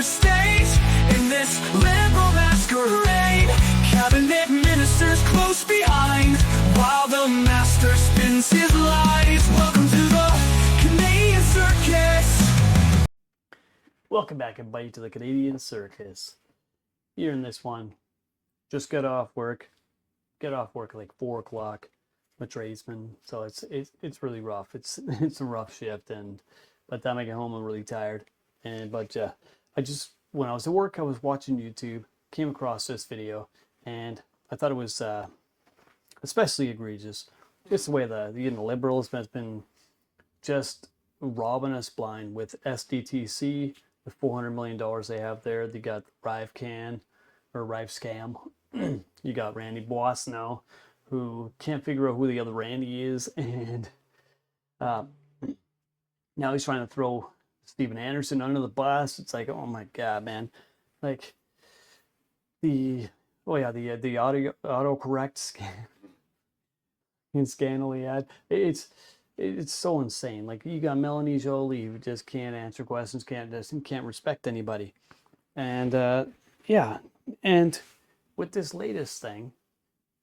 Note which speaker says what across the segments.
Speaker 1: stage in this liberal masquerade. Cabinet ministers close behind while the master spins his lies. Welcome to the Canadian Circus.
Speaker 2: Welcome back, everybody, to the Canadian Circus. Here in this one, just got off work. Get off work at like 4 o'clock. I'm a tradesman, so it's really rough. It's a rough shift, and by the time I get home, I'm really tired. But I just, when I was at work, I was watching YouTube, came across this video, and I thought it was especially egregious. Just the way the liberals has been just robbing us blind with SDTC, the $400 million they have there. They got RiveCan or RiveScam. You got Randy Boissonnault, who can't figure out who the other Randy is, and now he's trying to throw Steven Anderson under the bus. It's like, oh my god, man! Like the autocorrect scandal he had. It's so insane. Like, you got Melanie Jolie, who just can't answer questions, can't respect anybody, and yeah, and with this latest thing,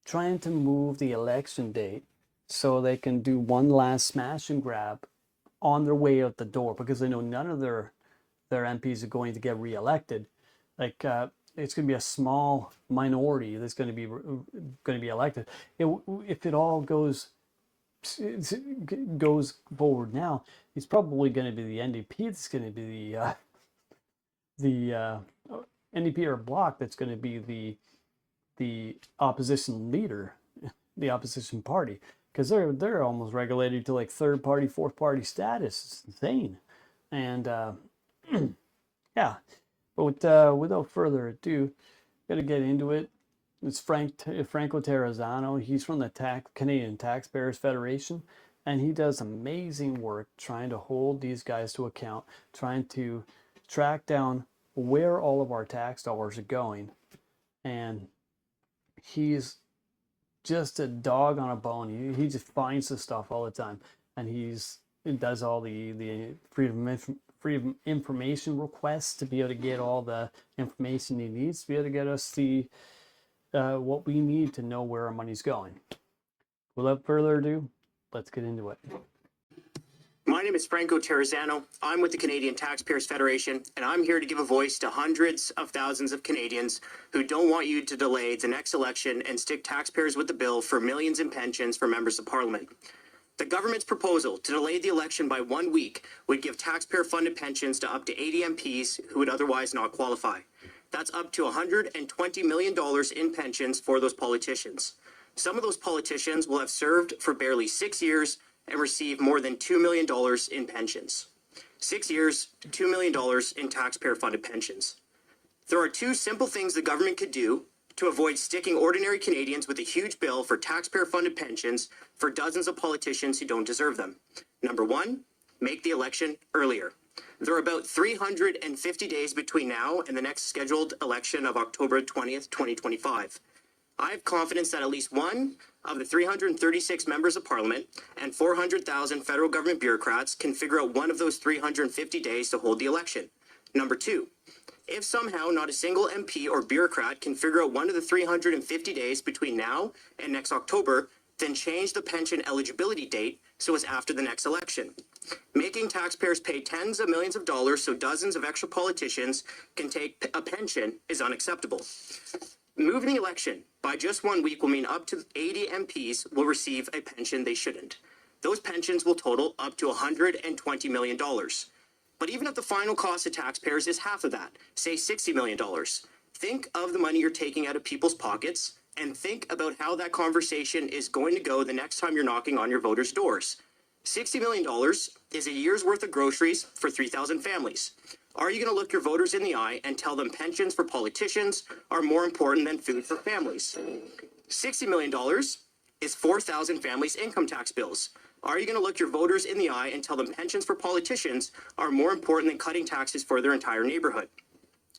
Speaker 2: trying to move the election date so they can do one last smash and grab on their way out the door, because they know none of their MPs are going to get reelected. Like, it's going to be a small minority that's going to be elected. If it all goes forward now, it's probably going to be the NDP that's going to be the NDP or Bloc that's going to be the opposition leader, the opposition party, because they're almost regulated to like third party, fourth party status. It's insane. And yeah, but without further ado, gotta get into it. It's Franco Terrazzano. He's from the Canadian Taxpayers Federation, and he does amazing work trying to hold these guys to account, trying to track down where all of our tax dollars are going. And he's just a dog on a bone. He just finds the stuff all the time, and he does all the freedom of information requests to be able to get all the information he needs to be able to get us the what we need to know where our money's going. Without further ado, let's get into it.
Speaker 3: My name is Franco Terrazzano. I'm with the Canadian Taxpayers Federation, and I'm here to give a voice to hundreds of thousands of Canadians who don't want you to delay the next election and stick taxpayers with the bill for millions in pensions for members of parliament. The government's proposal to delay the election by 1 week would give taxpayer-funded pensions to up to 80 MPs who would otherwise not qualify. That's up to $120 million in pensions for those politicians. Some of those politicians will have served for barely 6 years and receive more than $2 million in pensions. 6 years, $2 million in taxpayer-funded pensions. There are two simple things the government could do to avoid sticking ordinary Canadians with a huge bill for taxpayer-funded pensions for dozens of politicians who don't deserve them. Number one, make the election earlier. There are about 350 days between now and the next scheduled election of October 20th, 2025. I have confidence that at least one of the 336 members of parliament and 400,000 federal government bureaucrats can figure out one of those 350 days to hold the election. Number two, if somehow not a single MP or bureaucrat can figure out one of the 350 days between now and next October, then change the pension eligibility date so it's after the next election. Making taxpayers pay tens of millions of dollars so dozens of extra politicians can take a pension is unacceptable. Moving the election by just 1 week will mean up to 80 MPs will receive a pension they shouldn't. Those pensions will total up to $120 million. But even if the final cost to taxpayers is half of that, say $60 million, think of the money you're taking out of people's pockets and think about how that conversation is going to go the next time you're knocking on your voters' doors. $60 million is a year's worth of groceries for 3,000 families. Are you going to look your voters in the eye and tell them pensions for politicians are more important than food for families? $60 million is 4,000 families' income tax bills. Are you going to look your voters in the eye and tell them pensions for politicians are more important than cutting taxes for their entire neighborhood?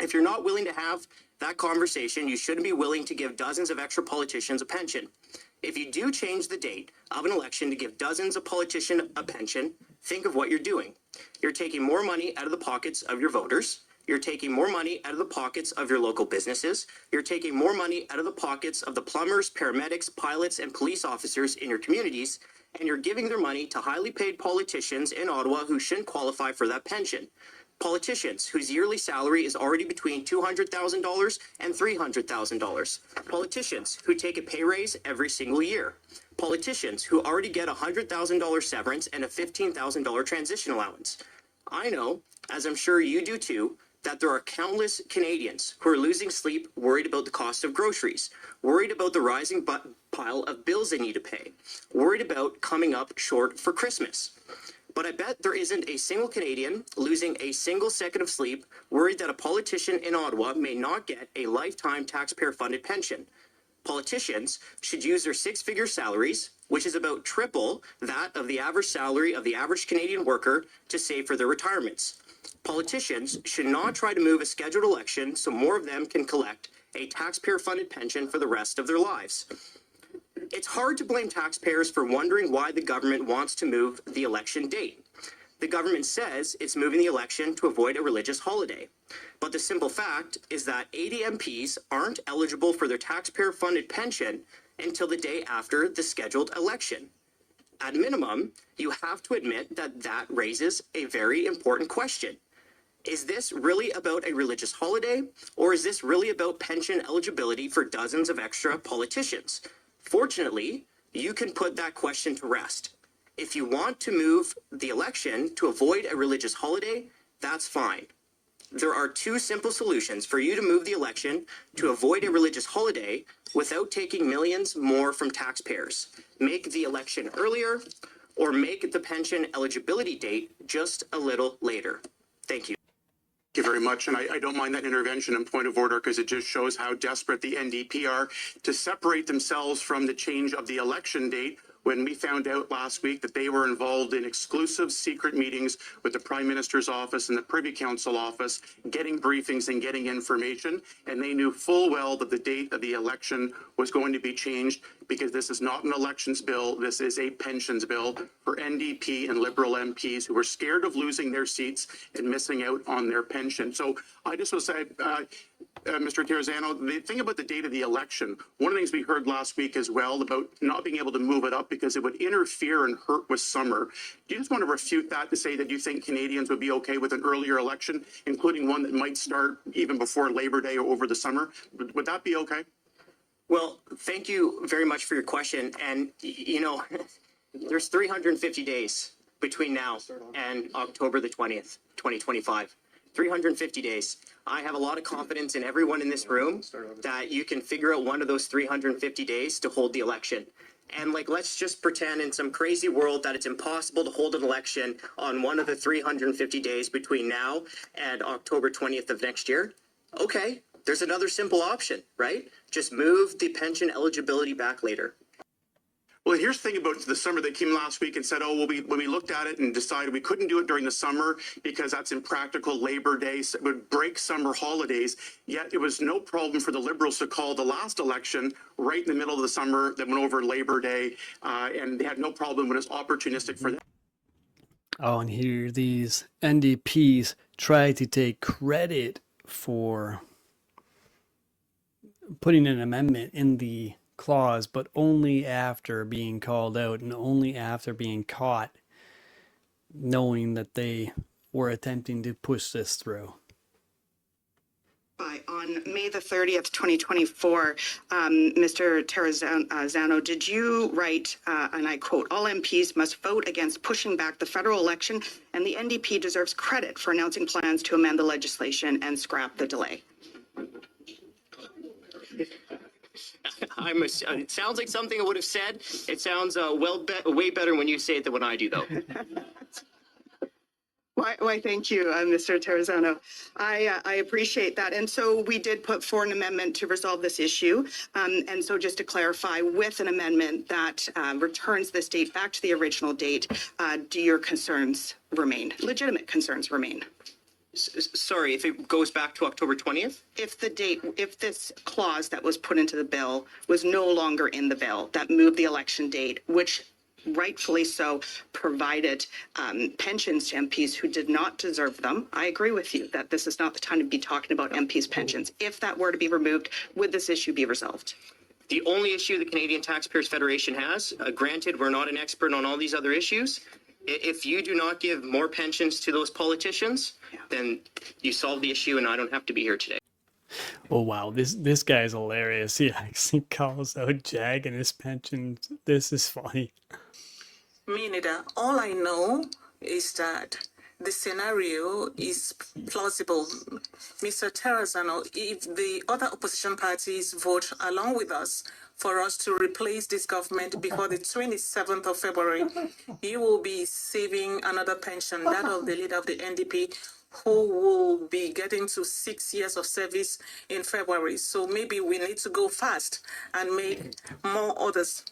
Speaker 3: If you're not willing to have that conversation, you shouldn't be willing to give dozens of extra politicians a pension. If you do change the date of an election to give dozens of politicians a pension, think of what you're doing. You're taking more money out of the pockets of your voters. You're taking more money out of the pockets of your local businesses. You're taking more money out of the pockets of the plumbers, paramedics, pilots, and police officers in your communities, and you're giving their money to highly paid politicians in Ottawa who shouldn't qualify for that pension. Politicians whose yearly salary is already between $200,000 and $300,000. Politicians who take a pay raise every single year. Politicians who already get a $100,000 severance and a $15,000 transition allowance. I know, as I'm sure you do too, that there are countless Canadians who are losing sleep, worried about the cost of groceries, worried about the rising pile of bills they need to pay, worried about coming up short for Christmas. But I bet there isn't a single Canadian losing a single second of sleep, worried that a politician in Ottawa may not get a lifetime taxpayer-funded pension. Politicians should use their six-figure salaries, which is about triple that of the average salary of the average Canadian worker, to save for their retirements. Politicians should not try to move a scheduled election so more of them can collect a taxpayer-funded pension for the rest of their lives. It's hard to blame taxpayers for wondering why the government wants to move the election date. The government says it's moving the election to avoid a religious holiday. But the simple fact is that 80 MPs aren't eligible for their taxpayer-funded pension until the day after the scheduled election. At minimum, you have to admit that that raises a very important question. Is this really about a religious holiday, or is this really about pension eligibility for dozens of extra politicians? Fortunately, you can put that question to rest. If you want to move the election to avoid a religious holiday, that's fine. There are two simple solutions for you to move the election to avoid a religious holiday without taking millions more from taxpayers. Make the election earlier, or make the pension eligibility date just a little later. Thank you.
Speaker 4: Thank you very much. And I don't mind that intervention and point of order, because it just shows how desperate the NDP are to separate themselves from the change of the election date, when we found out last week that they were involved in exclusive secret meetings with the Prime Minister's office and the Privy Council office, getting briefings and getting information. And they knew full well that the date of the election was going to be changed, because this is not an elections bill. This is a pensions bill for NDP and Liberal MPs who are scared of losing their seats and missing out on their pension. So I just will say, Mr. Terrazzano, the thing about the date of the election, one of the things we heard last week as well about not being able to move it up because it would interfere and hurt with summer. Do you just want to refute that to say that you think Canadians would be okay with an earlier election, including one that might start even before Labor Day or over the summer? Would that be okay?
Speaker 3: Well, thank you very much for your question. And, you know, there's 350 days between now and October the 20th, 2025. 350 days. I have a lot of confidence in everyone in this room that you can figure out one of those 350 days to hold the election. And like, let's just pretend in some crazy world that it's impossible to hold an election on one of the 350 days between now and October 20th of next year. Okay, there's another simple option, right? Just move the pension eligibility back later.
Speaker 4: Well, here's the thing about the summer. They came last week and said, oh, well, when we looked at it and decided we couldn't do it during the summer because that's impractical. Labor Day it would break summer holidays. Yet it was no problem for the Liberals to call the last election right in the middle of the summer that went over Labor Day. And they had no problem when it's opportunistic for them.
Speaker 2: Oh, and here these NDPs try to take credit for putting an amendment in the clause, but only after being called out and only after being caught, knowing that they were attempting to push this through.
Speaker 5: On May the 30th, 2024, Mr. Terrazzano, did you write, and I quote, "All MPs must vote against pushing back the federal election, and the NDP deserves credit for announcing plans to amend the legislation and scrap the delay"?
Speaker 3: It sounds like something I would have said. It sounds way better when you say it than when I do, though.
Speaker 5: Why, thank you, Mr. Terrazzano. I appreciate that. And so we did put forward an amendment to resolve this issue. And so just to clarify, with an amendment that returns this date back to the original date, do your concerns remain? Legitimate concerns remain?
Speaker 3: Sorry, if it goes back to October 20th?
Speaker 5: If this clause that was put into the bill was no longer in the bill, that moved the election date, which rightfully so, provided pensions to MPs who did not deserve them. I agree with you that this is not the time to be talking about MPs' pensions. If that were to be removed, would this issue be resolved?
Speaker 3: The only issue the Canadian Taxpayers Federation has, granted, we're not an expert on all these other issues. If you do not give more pensions to those politicians, then you solve the issue and I don't have to be here today.
Speaker 2: Oh wow, this guy's hilarious. He actually calls out Jag and his pensions. This is funny.
Speaker 6: Me neither. All I know is that the scenario is plausible. Mr. Terrazano, if the other opposition parties vote along with us for us to replace this government before the 27th of February, you will be saving another pension, that of the leader of the NDP, who will be getting to 6 years of service in February. So maybe we need to go fast and make more others.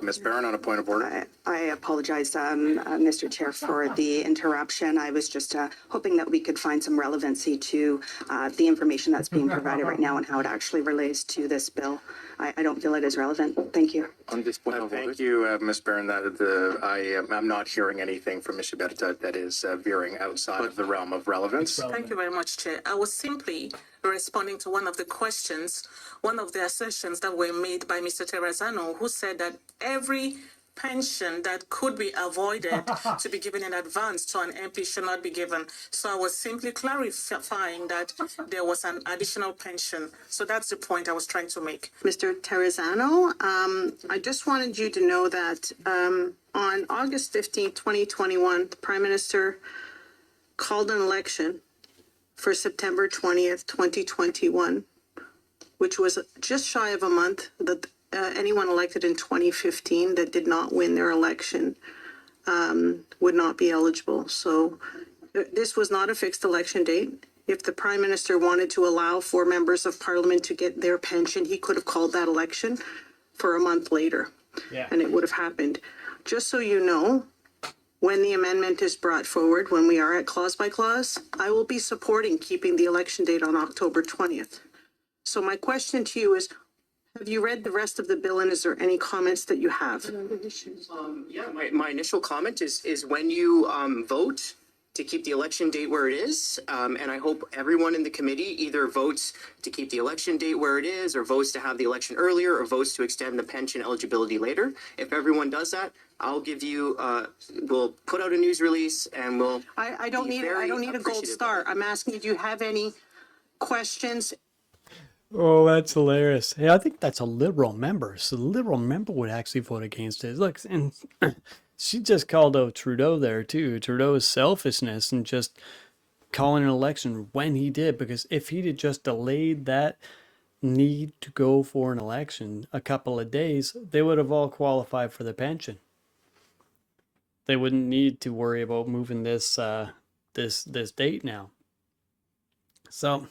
Speaker 7: Ms. Barron, on a point of order.
Speaker 5: I apologize, Mr. Chair, for the interruption. I was just hoping that we could find some relevancy to the information that's being provided right now and how it actually relates to this bill. I don't feel it is relevant. Thank you.
Speaker 7: On this point of order. Thank you, Ms. Barron. I'm not hearing anything from Ms. Berta that is veering outside of the realm of relevance.
Speaker 6: Thank you very much, Chair. I was simply responding to one of the questions, one of the assertions that were made by Mr. Terrazano, who said that every pension that could be avoided to be given in advance to an MP should not be given. So I was simply clarifying that there was an additional pension. So that's the point I was trying to make.
Speaker 8: Mr. Terrazano, I just wanted you to know that on August 15, 2021, the Prime Minister called an election for September 20th, 2021, which was just shy of a month that anyone elected in 2015 that did not win their election would not be eligible. So this was not a fixed election date. If the Prime Minister wanted to allow 4 members of Parliament to get their pension, he could have called that election for a month later, and it would have happened. Just so you know, when the amendment is brought forward, when we are at clause by clause, I will be supporting keeping the election date on October 20th. So my question to you is, have you read the rest of the bill, and is there any comments that you have?
Speaker 3: My initial comment is when you vote to keep the election date where it is, and I hope everyone in the committee either votes to keep the election date where it is, or votes to have the election earlier, or votes to extend the pension eligibility later. If everyone does that, I'll give you, we'll put out a news release and we'll.
Speaker 8: I don't need a gold star. I'm asking, do you have any questions?
Speaker 2: Oh, that's hilarious. Hey, I think that's a Liberal member. So the Liberal member would actually vote against it. Look, and she just called out Trudeau there too. Trudeau's selfishness and just calling an election when he did. Because if he'd have just delayed that need to go for an election a couple of days, they would have all qualified for the pension. They wouldn't need to worry about moving this this date now. So,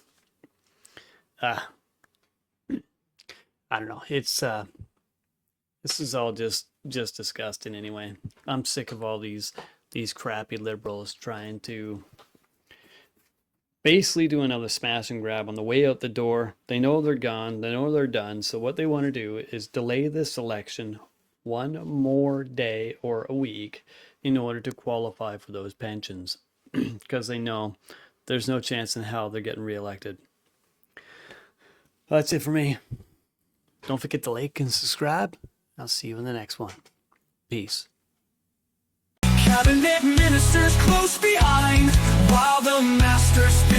Speaker 2: I don't know. It's this is all just disgusting anyway. I'm sick of all these crappy Liberals trying to basically do another smash and grab on the way out the door. They know they're gone. They know they're done. So what they want to do is delay this election one more day or a week in order to qualify for those pensions, because they know there's no chance in hell they're getting reelected. That's it for me. Don't forget to like and subscribe. I'll see you in the next one. Peace.
Speaker 1: Cabinet ministers close behind while the master spins.